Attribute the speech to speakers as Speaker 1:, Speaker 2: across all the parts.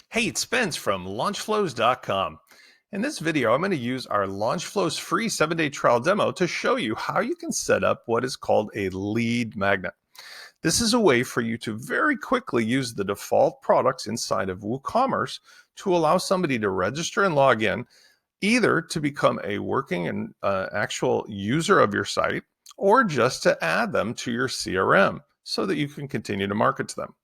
Speaker 1: Hey, it's Spence from LaunchFlows.com. In this video, I'm going to use our LaunchFlows free 7-day trial demo to show you how you can set up what is called a lead magnet. This is a way for you to very quickly use the default products inside of WooCommerce to allow somebody to register and log in, either to become a working and actual user of your site, or just to add them to your CRM so that you can continue to market to them.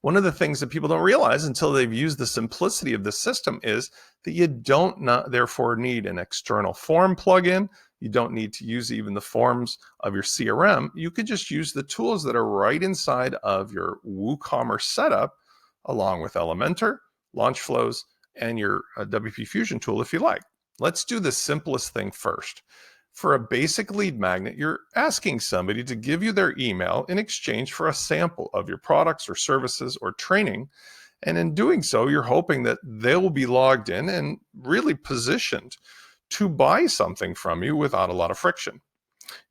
Speaker 1: One of the things that people don't realize until they've used the simplicity of the system is that you don't therefore need an external form plugin. You don't need to use even the forms of your CRM. You could just use the tools that are right inside of your WooCommerce setup, along with Elementor, LaunchFlows, and your WP Fusion tool if you like. Let's do the simplest thing first. For a basic lead magnet, you're asking somebody to give you their email in exchange for a sample of your products or services or training. And in doing so, you're hoping that they'll be logged in and really positioned to buy something from you without a lot of friction.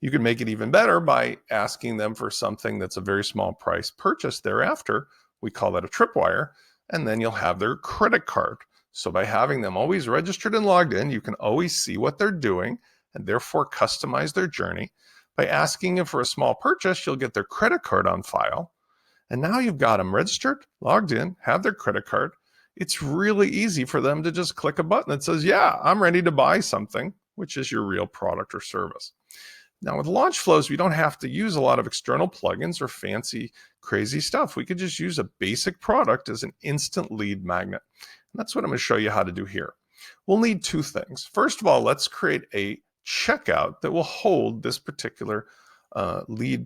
Speaker 1: You can make it even better by asking them for something that's a very small price purchase thereafter. We call that a tripwire, and then you'll have their credit card. So by having them always registered and logged in, you can always see what they're doing and therefore customize their journey. By asking them for a small purchase, you'll get their credit card on file. And now you've got them registered, logged in, have their credit card. It's really easy for them to just click a button that says, yeah, I'm ready to buy something, which is your real product or service. Now with LaunchFlows, we don't have to use a lot of external plugins or fancy, crazy stuff. We could just use a basic product as an instant lead magnet. And that's what I'm going to show you how to do here. We'll need two things. First of all, let's create a checkout that will hold this particular lead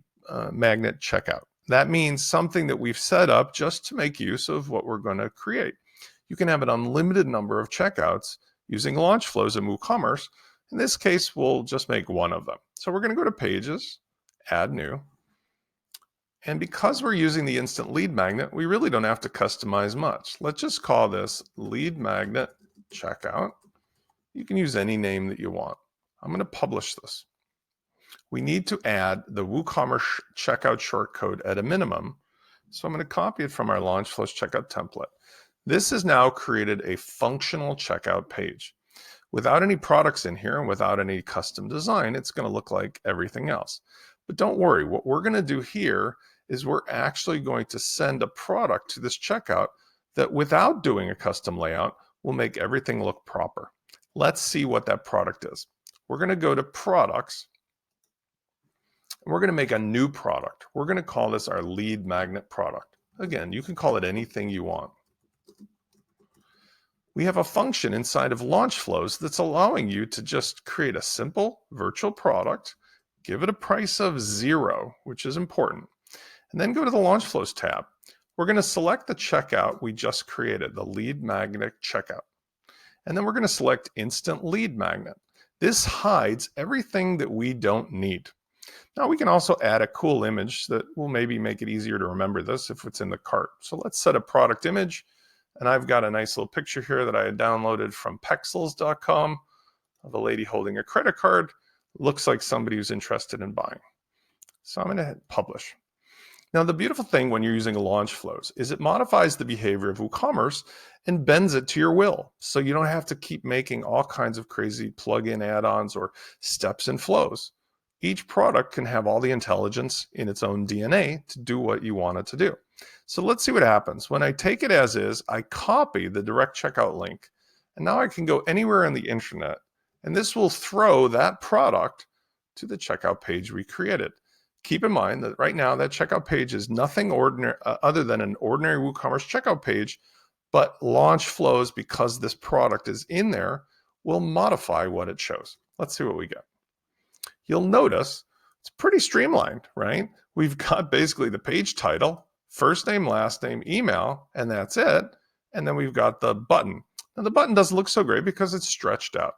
Speaker 1: magnet checkout. That means something that we've set up just to make use of what we're going to create. You can have an unlimited number of checkouts using LaunchFlows and WooCommerce. In this case, we'll just make one of them. So we're going to go to Pages, Add New. And because we're using the instant lead magnet, we really don't have to customize much. Let's just call this Lead Magnet Checkout. You can use any name that you want. I'm going to publish this. We need to add the WooCommerce checkout shortcode at a minimum. So I'm going to copy it from our LaunchFlows checkout template. This has now created a functional checkout page. Without any products in here and without any custom design, it's going to look like everything else. But don't worry, what we're going to do here is we're actually going to send a product to this checkout that without doing a custom layout will make everything look proper. Let's see what that product is. We're going to go to Products. And we're going to make a new product. We're going to call this our Lead Magnet product. Again, you can call it anything you want. We have a function inside of LaunchFlows that's allowing you to just create a simple virtual product, give it a price of 0, which is important, and then go to the LaunchFlows tab. We're going to select the checkout we just created, the Lead Magnet checkout. And then we're going to select Instant Lead Magnet. This hides everything that we don't need. Now we can also add a cool image that will maybe make it easier to remember this if it's in the cart. So let's set a product image. And I've got a nice little picture here that I had downloaded from pexels.com of a lady holding a credit card. Looks like somebody who's interested in buying. So I'm going to hit publish. Now the beautiful thing when you're using LaunchFlows is it modifies the behavior of WooCommerce and bends it to your will. So you don't have to keep making all kinds of crazy plugin add-ons or steps and flows. Each product can have all the intelligence in its own DNA to do what you want it to do. So let's see what happens. When I take it as is, I copy the direct checkout link, and now I can go anywhere on the internet, and this will throw that product to the checkout page we created. Keep in mind that right now that checkout page is nothing ordinary other than an ordinary WooCommerce checkout page, but LaunchFlows, because this product is in there, will modify what it shows. Let's see what we get. You'll notice it's pretty streamlined, right? We've got basically the page title, first name, last name, email, and that's it. And then we've got the button. Now the button doesn't look so great because it's stretched out.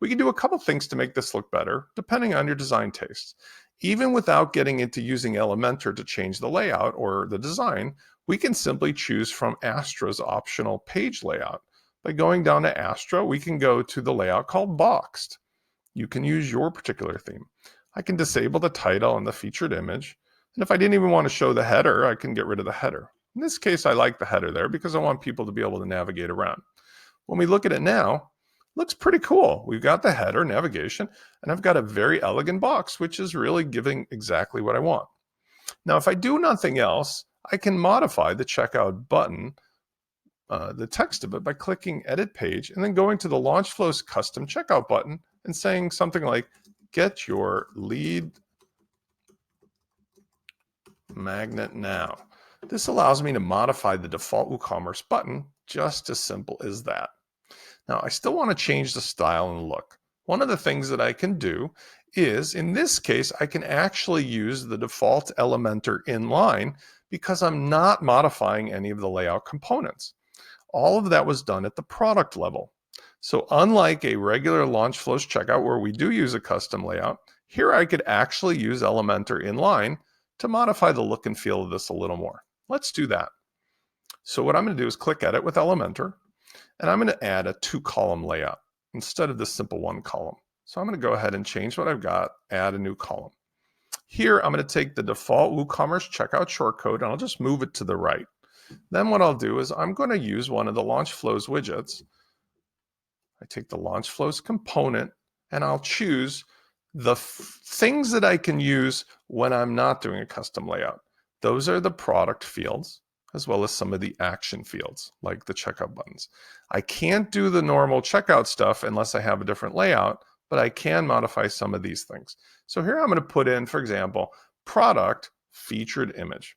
Speaker 1: We can do a couple things to make this look better, depending on your design tastes. Even without getting into using Elementor to change the layout or the design, we can simply choose from Astra's optional page layout. By going down to Astra, we can go to the layout called Boxed. You can use your particular theme. I can disable the title and the featured image. And if I didn't even want to show the header, I can get rid of the header. In this case, I like the header there because I want people to be able to navigate around. When we look at it now, it looks pretty cool. We've got the header, navigation, and I've got a very elegant box, which is really giving exactly what I want. Now, if I do nothing else, I can modify the checkout button, the text of it, by clicking Edit Page and then going to the LaunchFlows custom checkout button and saying something like, get your LeadMagnet now. This allows me to modify the default WooCommerce button, just as simple as that. Now, I still want to change the style and look. One of the things that I can do is, in this case, I can actually use the default Elementor inline because I'm not modifying any of the layout components. All of that was done at the product level. So unlike a regular LaunchFlows checkout where we do use a custom layout, here I could actually use Elementor inline to modify the look and feel of this a little more. Let's do that. So what I'm going to do is click Edit with Elementor, and I'm going to add a 2-column layout instead of the simple 1 column. So I'm going to go ahead and change what I've got, add a new column. Here, I'm going to take the default WooCommerce checkout shortcode, and I'll just move it to the right. Then what I'll do is I'm going to use one of the LaunchFlows widgets. I take the LaunchFlows component, and I'll choose the things that I can use when I'm not doing a custom layout. Those are the product fields, as well as some of the action fields, like the checkout buttons. I can't do the normal checkout stuff unless I have a different layout, but I can modify some of these things. So here I'm going to put in, for example, product featured image.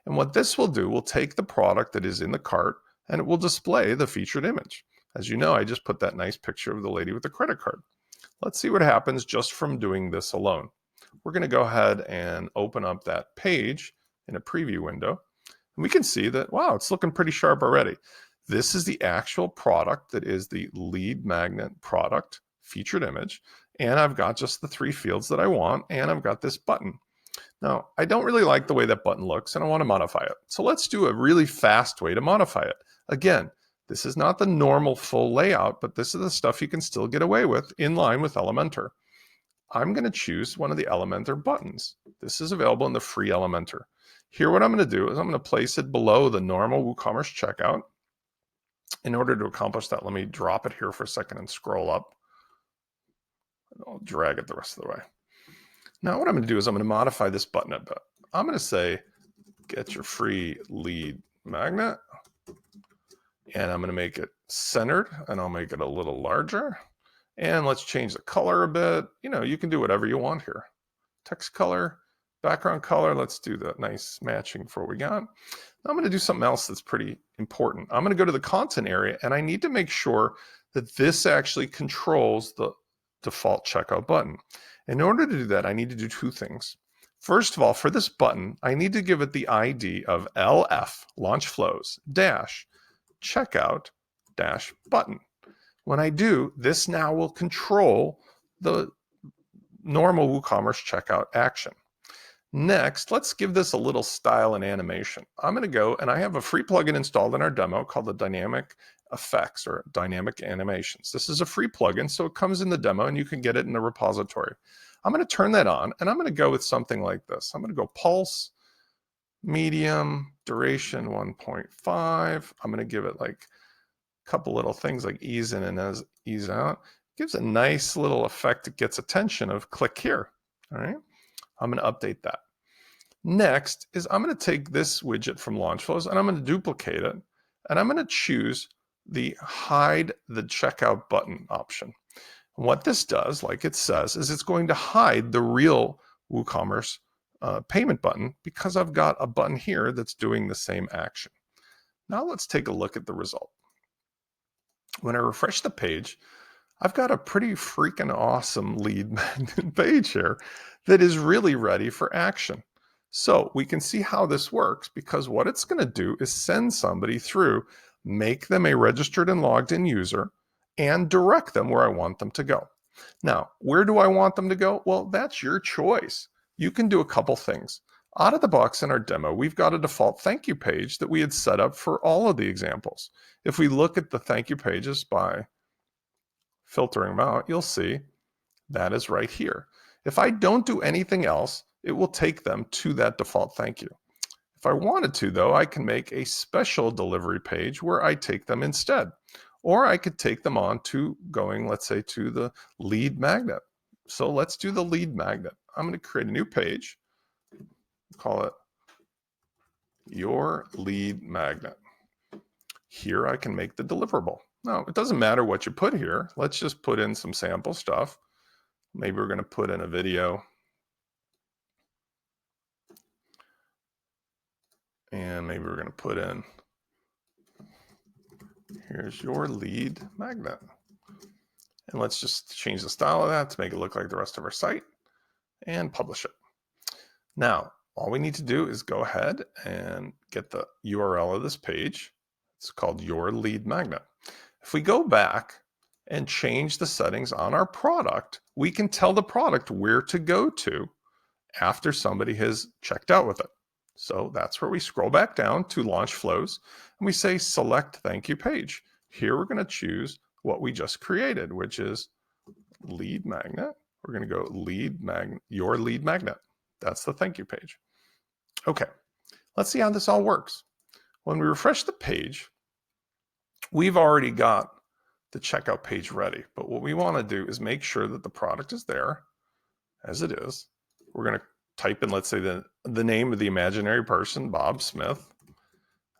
Speaker 1: And what this will do, will take the product that is in the cart and it will display the featured image. As you know, I just put that nice picture of the lady with the credit card. Let's see what happens just from doing this alone. We're going to go ahead and open up that page in a preview window. And we can see that, wow, it's looking pretty sharp already. This is the actual product that is the LeadMagnet product featured image. And I've got just the 3 fields that I want, and I've got this button. Now, I don't really like the way that button looks, and I want to modify it. So let's do a really fast way to modify it. Again, this is not the normal full layout, but this is the stuff you can still get away with in line with Elementor. I'm going to choose one of the Elementor buttons. This is available in the free Elementor. Here, what I'm going to do is I'm going to place it below the normal WooCommerce checkout. In order to accomplish that, let me drop it here for a second and scroll up. I'll drag it the rest of the way. Now, what I'm going to do is I'm going to modify this button a bit. I'm going to say, get your free LeadMagnet. And I'm going to make it centered, and I'll make it a little larger. And let's change the color a bit. You know, you can do whatever you want here. Text color, background color. Let's do the nice matching for what we got. Now I'm going to do something else that's pretty important. I'm going to go to the content area, and I need to make sure that this actually controls the default checkout button. In order to do that, I need to do 2 things. First of all, for this button, I need to give it the ID of LF, LaunchFlows, dash, checkout, dash, button. When I do, this now will control the normal WooCommerce checkout action. Next, let's give this a little style and animation. I'm going to go, and I have a free plugin installed in our demo called the Dynamic Effects or Dynamic Animations. This is a free plugin, so it comes in the demo and you can get it in the repository. I'm going to turn that on, and I'm going to go with something like this. I'm going to go pulse, medium, duration 1.5. I'm going to give it like a couple little things like ease in and ease out. It gives a nice little effect that gets attention of click here. All right. I'm going to update that. Next is I'm going to take this widget from LaunchFlows and I'm going to duplicate it, and I'm going to choose the hide the checkout button option. And what this does, like it says, is it's going to hide the real WooCommerce payment button because I've got a button here that's doing the same action. Now let's take a look at the result. When I refresh the page, I've got a pretty freaking awesome LeadMagnet page here that is really ready for action. So we can see how this works, because what it's going to do is send somebody through, make them a registered and logged in user, and direct them where I want them to go. Now, where do I want them to go? Well, that's your choice. You can do a couple things. Out of the box in our demo, we've got a default thank you page that we had set up for all of the examples. If we look at the thank you pages by filtering them out, you'll see that is right here. If I don't do anything else, it will take them to that default thank you. If I wanted to, though, I can make a special delivery page where I take them instead. Or I could take them on to going, let's say, to the LeadMagnet. So let's do the LeadMagnet. I'm going to create a new page, call it Your LeadMagnet. Here I can make the deliverable. Now, it doesn't matter what you put here. Let's just put in some sample stuff. Maybe we're going to put in a video. And maybe we're going to put in, here's your LeadMagnet. And let's just change the style of that to make it look like the rest of our site and publish it. Now, all we need to do is go ahead and get the URL of this page. It's called Your LeadMagnet. If we go back and change the settings on our product, we can tell the product where to go to after somebody has checked out with it. So that's where we scroll back down to LaunchFlows and we say select thank you page. Here we're going to choose what we just created, which is LeadMagnet. We're going to go Your LeadMagnet. That's the thank you page. Okay, let's see how this all works. When we refresh the page, we've already got the checkout page ready. But what we want to do is make sure that the product is there as it is. We're going to type in, let's say, the name of the imaginary person, Bob Smith.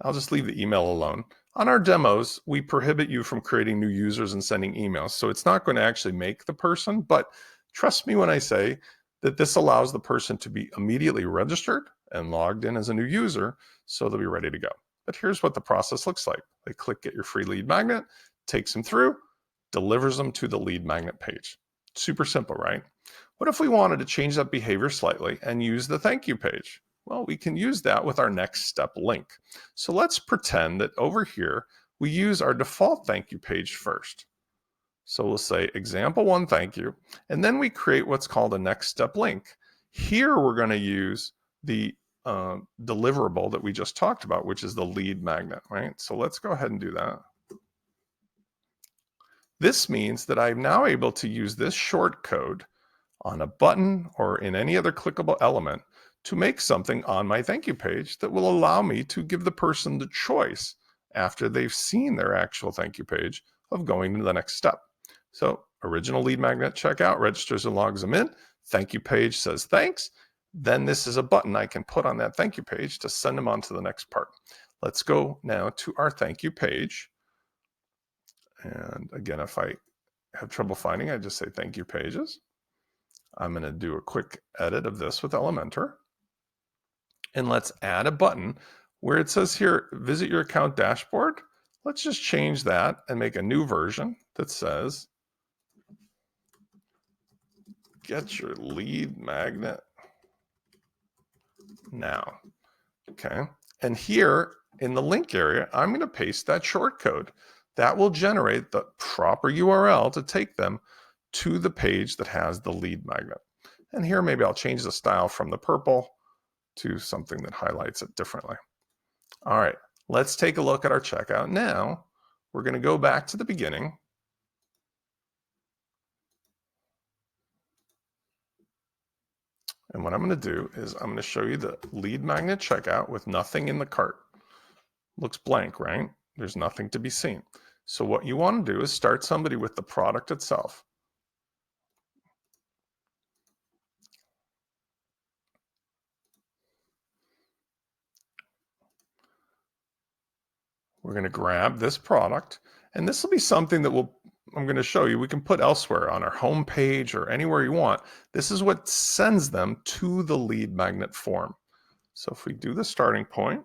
Speaker 1: I'll just leave the email alone. On our demos, we prohibit you from creating new users and sending emails. So it's not going to actually make the person, but trust me when I say that this allows the person to be immediately registered and logged in as a new user, so they'll be ready to go. But here's what the process looks like. They click Get Your Free Lead Magnet, takes them through, delivers them to the LeadMagnet page. Super simple, right? What if we wanted to change that behavior slightly and use the thank you page? Well, we can use that with our next step link. So let's pretend that over here, we use our default thank you page first. So we'll say example 1, thank you. And then we create what's called a next step link. Here, we're going to use the deliverable that we just talked about, which is the LeadMagnet, right? So let's go ahead and do that. This means that I'm now able to use this shortcode on a button or in any other clickable element to make something on my thank you page that will allow me to give the person the choice after they've seen their actual thank you page of going to the next step. So original LeadMagnet checkout registers and logs them in. Thank you page says thanks. Then this is a button I can put on that thank you page to send them on to the next part. Let's go now to our thank you page. And again, if I have trouble finding, I just say thank you pages. I'm going to do a quick edit of this with Elementor. And let's add a button where it says here, visit your account dashboard. Let's just change that and make a new version that says, get your LeadMagnet now. Okay. And here in the link area, I'm going to paste that shortcode. That will generate the proper URL to take them to the page that has the LeadMagnet. And here, maybe I'll change the style from the purple to something that highlights it differently. All right, let's take a look at our checkout now. We're going to go back to the beginning. And what I'm going to do is I'm going to show you the LeadMagnet checkout with nothing in the cart. Looks blank, right? There's nothing to be seen. So what you want to do is start somebody with the product itself. We're going to grab this product, and this will be something that I'm going to show you. We can put elsewhere on our home page or anywhere you want. This is what sends them to the LeadMagnet form. So if we do the starting point,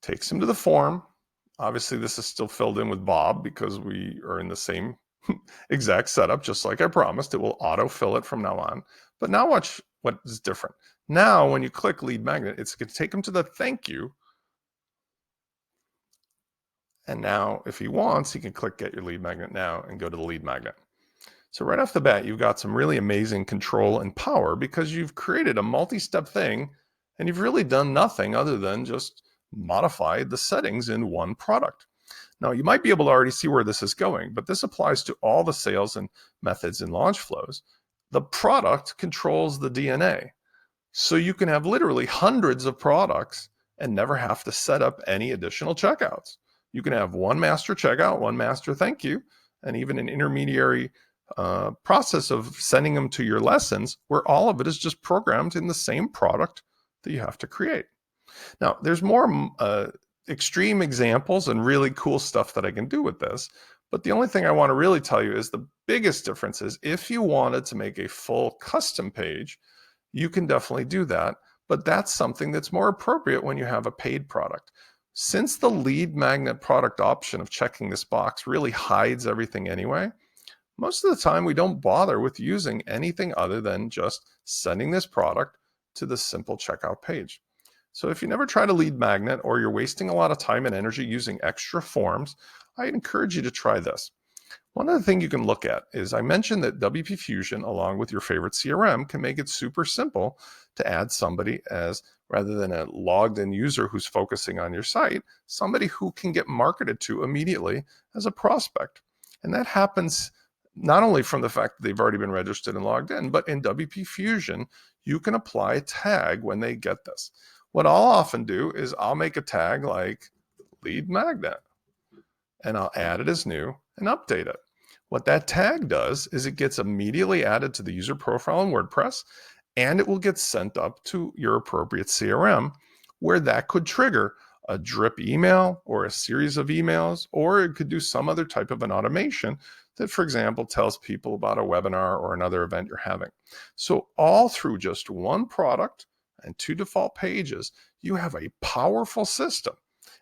Speaker 1: takes them to the form. Obviously, this is still filled in with Bob because we are in the same exact setup, just like I promised. It will auto-fill it from now on. But now watch what is different. Now, when you click LeadMagnet, it's going to take them to the thank you. And now, if he wants, he can click Get Your LeadMagnet Now and go to the LeadMagnet. So right off the bat, you've got some really amazing control and power because you've created a multi-step thing and you've really done nothing other than just modified the settings in one product. Now, you might be able to already see where this is going, but this applies to all the sales and methods in LaunchFlows. The product controls the DNA. So you can have literally hundreds of products and never have to set up any additional checkouts. You can have one master checkout, one master thank you, and even an intermediary process of sending them to your lessons where all of it is just programmed in the same product that you have to create. Now, there's more extreme examples and really cool stuff that I can do with this. But the only thing I want to really tell you is the biggest difference is if you wanted to make a full custom page, you can definitely do that. But that's something that's more appropriate when you have a paid product. Since the LeadMagnet product option of checking this box really hides everything anyway, most of the time we don't bother with using anything other than just sending this product to the simple checkout page. So if you never tried a LeadMagnet or you're wasting a lot of time and energy using extra forms, I encourage you to try this. One other thing you can look at is I mentioned that WP Fusion, along with your favorite CRM, can make it super simple to add somebody as, rather than a logged in user who's focusing on your site, somebody who can get marketed to immediately as a prospect. And that happens not only from the fact that they've already been registered and logged in, but in WP Fusion, you can apply a tag when they get this. What I'll often do is I'll make a tag like LeadMagnet, and I'll add it as new and update it. What that tag does is it gets immediately added to the user profile in WordPress, and it will get sent up to your appropriate CRM, where that could trigger a drip email or a series of emails, or it could do some other type of an automation that, for example, tells people about a webinar or another event you're having. So all through just one product and two default pages, you have a powerful system.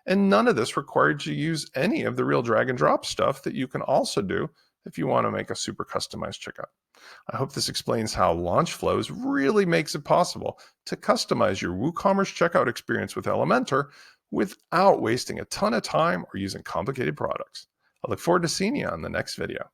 Speaker 1: And none of this required you to use any of the real drag and drop stuff that you can also do if you want to make a super customized checkout. I hope this explains how LaunchFlows really makes it possible to customize your WooCommerce checkout experience with Elementor without wasting a ton of time or using complicated products. I look forward to seeing you on the next video.